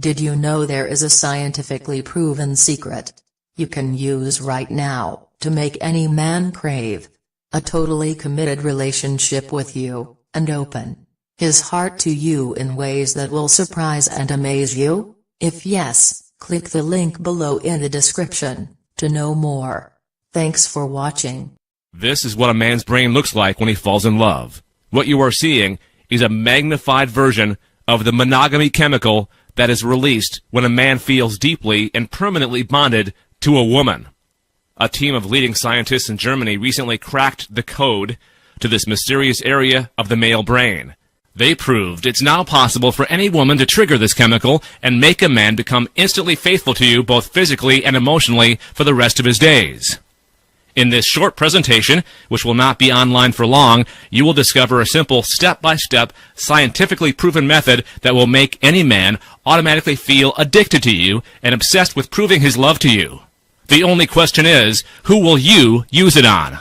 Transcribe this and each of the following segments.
Did you know there is a scientifically proven secret you can use right now to make any man crave a totally committed relationship with you, and open his heart to you in ways that will surprise and amaze you? If yes, click the link below in the description to know more. Thanks for watching. This is what a man's brain looks like when he falls in love. What you are seeing is a magnified version of the monogamy chemical that is released when a man feels deeply and permanently bonded to a woman. A team of leading scientists in Germany recently cracked the code to this mysterious area of the male brain. They proved it's now possible for any woman to trigger this chemical and make a man become instantly faithful to you both physically and emotionally for the rest of his days. In this short presentation, which will not be online for long, you will discover a simple step-by-step, scientifically proven method that will make any man automatically feel addicted to you and obsessed with proving his love to you. The only question is, who will you use it on?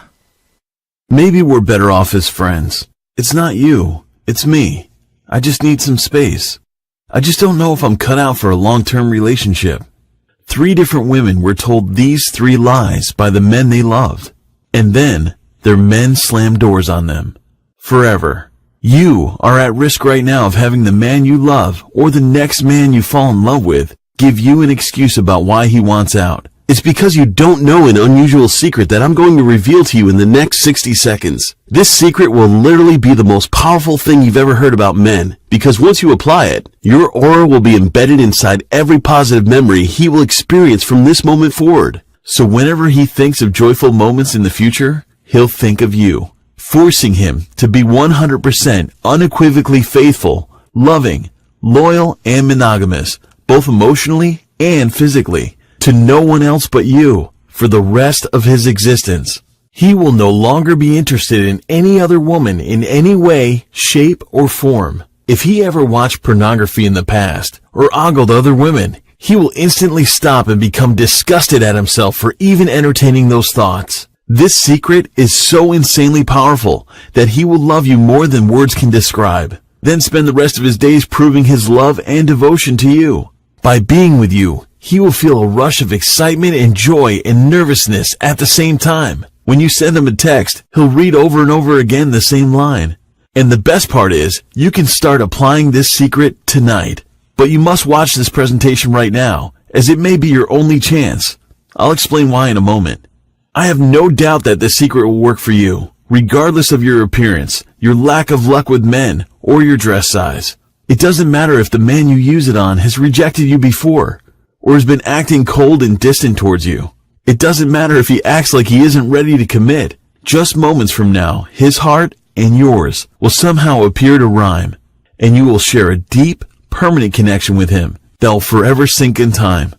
Maybe we're better off as friends. It's not you, it's me. I just need some space. I just don't know if I'm cut out for a long-term relationship. 3 different women were told these 3 lies by the men they loved, and then their men slammed doors on them. Forever. You are at risk right now of having the man you love or the next man you fall in love with give you an excuse about why he wants out. It's because you don't know an unusual secret that I'm going to reveal to you in the next 60 seconds. This secret will literally be the most powerful thing you've ever heard about men, because once you apply it, your aura will be embedded inside every positive memory he will experience from this moment forward. So whenever he thinks of joyful moments in the future, he'll think of you, forcing him to be 100% unequivocally faithful, loving, loyal, and monogamous, both emotionally and physically, to no one else but you, for the rest of his existence. He will no longer be interested in any other woman in any way, shape, or form. If he ever watched pornography in the past, or ogled other women, he will instantly stop and become disgusted at himself for even entertaining those thoughts. This secret is so insanely powerful that he will love you more than words can describe, then spend the rest of his days proving his love and devotion to you. By being with you, he will feel a rush of excitement and joy and nervousness at the same time. When you send him a text, he'll read over and over again the same line. And the best part is, you can start applying this secret tonight. But you must watch this presentation right now, as it may be your only chance. I'll explain why in a moment. I have no doubt that this secret will work for you, regardless of your appearance, your lack of luck with men, or your dress size. It doesn't matter if the man you use it on has rejected you before, or has been acting cold and distant towards you. It doesn't matter if he acts like he isn't ready to commit. Just moments from now, his heart and yours will somehow appear to rhyme, and you will share a deep, permanent connection with him that will forever sink in time.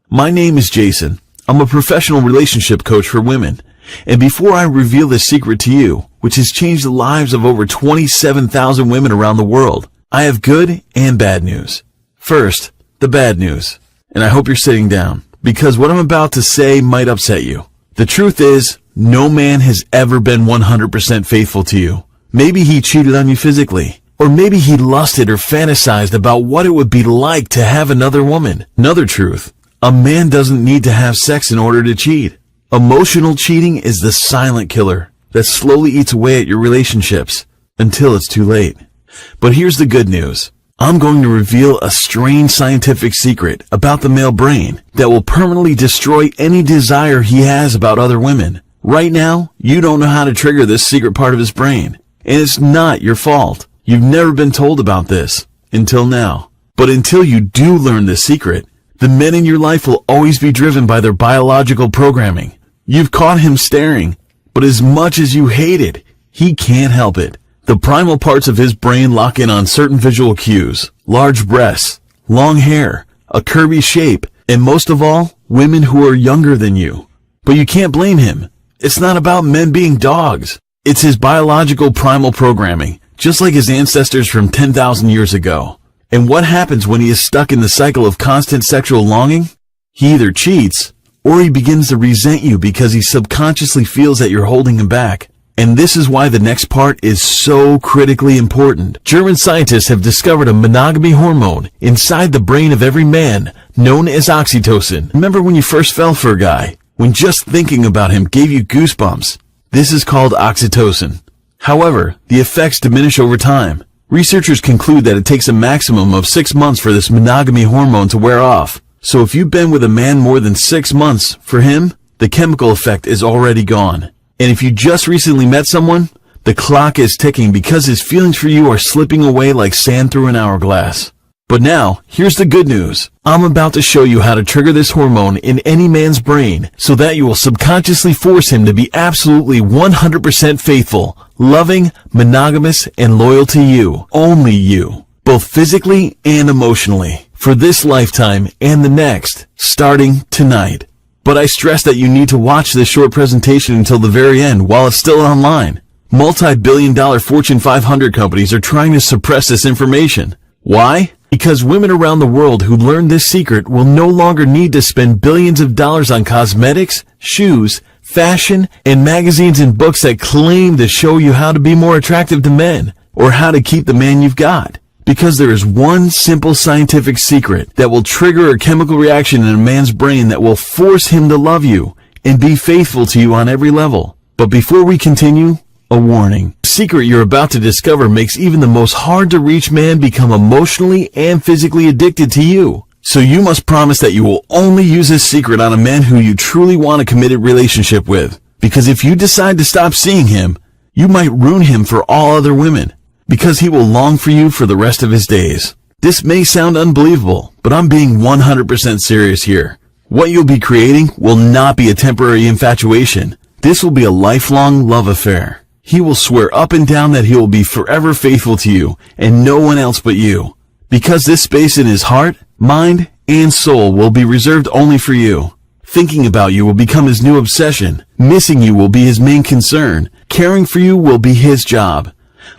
My name is Jason. I'm a professional relationship coach for women, and before I reveal this secret to you, which has changed the lives of over 27,000 women around the world, I have good and bad news. First, the bad news. And I hope you're sitting down, because what I'm about to say might upset you. The truth is, no man has ever been 100% faithful to you. Maybe he cheated on you physically, or maybe he lusted or fantasized about what it would be like to have another woman. Another truth, a man doesn't need to have sex in order to cheat. Emotional cheating is the silent killer that slowly eats away at your relationships until it's too late. But here's the good news. I'm going to reveal a strange scientific secret about the male brain that will permanently destroy any desire he has about other women. Right now, you don't know how to trigger this secret part of his brain, and it's not your fault. You've never been told about this until now. But until you do learn this secret, the men in your life will always be driven by their biological programming. You've caught him staring, but as much as you hate it, he can't help it. The primal parts of his brain lock in on certain visual cues: large breasts, long hair, a curvy shape, and most of all, women who are younger than you. But you can't blame him. It's not about men being dogs. It's his biological primal programming, just like his ancestors from 10,000 years ago. And what happens when he is stuck in the cycle of constant sexual longing? He either cheats, or he begins to resent you because he subconsciously feels that you're holding him back. And this is why the next part is so critically important. German scientists have discovered a monogamy hormone inside the brain of every man, known as oxytocin. Remember when you first fell for a guy? When just thinking about him gave you goosebumps? This is called oxytocin. However, the effects diminish over time. Researchers conclude that it takes a maximum of 6 months for this monogamy hormone to wear off. So if you've been with a man more than 6 months, for him, the chemical effect is already gone. And if you just recently met someone, the clock is ticking because his feelings for you are slipping away like sand through an hourglass. But now, here's the good news. I'm about to show you how to trigger this hormone in any man's brain so that you will subconsciously force him to be absolutely 100% faithful, loving, monogamous, and loyal to you, only you, both physically and emotionally, for this lifetime and the next, starting tonight. But I stress that you need to watch this short presentation until the very end while it's still online. Multi-billion-dollar Fortune 500 companies are trying to suppress this information. Why? Because women around the world who learn this secret will no longer need to spend billions of dollars on cosmetics, shoes, fashion, and magazines and books that claim to show you how to be more attractive to men or how to keep the man you've got. Because there is one simple scientific secret that will trigger a chemical reaction in a man's brain that will force him to love you and be faithful to you on every level. But before we continue, a warning. The secret you're about to discover makes even the most hard-to-reach man become emotionally and physically addicted to you. So you must promise that you will only use this secret on a man who you truly want a committed relationship with. Because if you decide to stop seeing him, you might ruin him for all other women. Because he will long for you for the rest of his days. This may sound unbelievable, but I'm being 100% serious here. What you'll be creating will not be a temporary infatuation. This will be a lifelong love affair. He will swear up and down that he will be forever faithful to you and no one else but you. Because this space in his heart, mind, and soul will be reserved only for you. Thinking about you will become his new obsession. Missing you will be his main concern. Caring for you will be his job.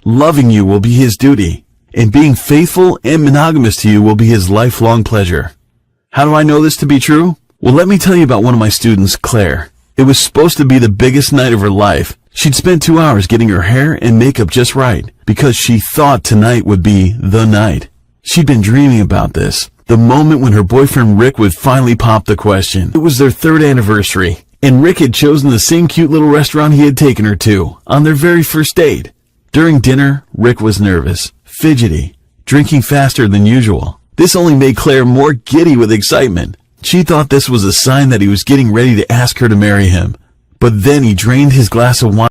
Loving you will be his duty, and being faithful and monogamous to you will be his lifelong pleasure. How do I know this to be true? Well, let me tell you about one of my students, Claire. It was supposed to be the biggest night of her life. She'd spent 2 hours getting her hair and makeup just right, because she thought tonight would be the night. She'd been dreaming about this, the moment when her boyfriend Rick would finally pop the question. It was their 3rd anniversary, and Rick had chosen the same cute little restaurant he had taken her to on their very first date. During dinner, Rick was nervous, fidgety, drinking faster than usual. This only made Claire more giddy with excitement. She thought this was a sign that he was getting ready to ask her to marry him. But then he drained his glass of wine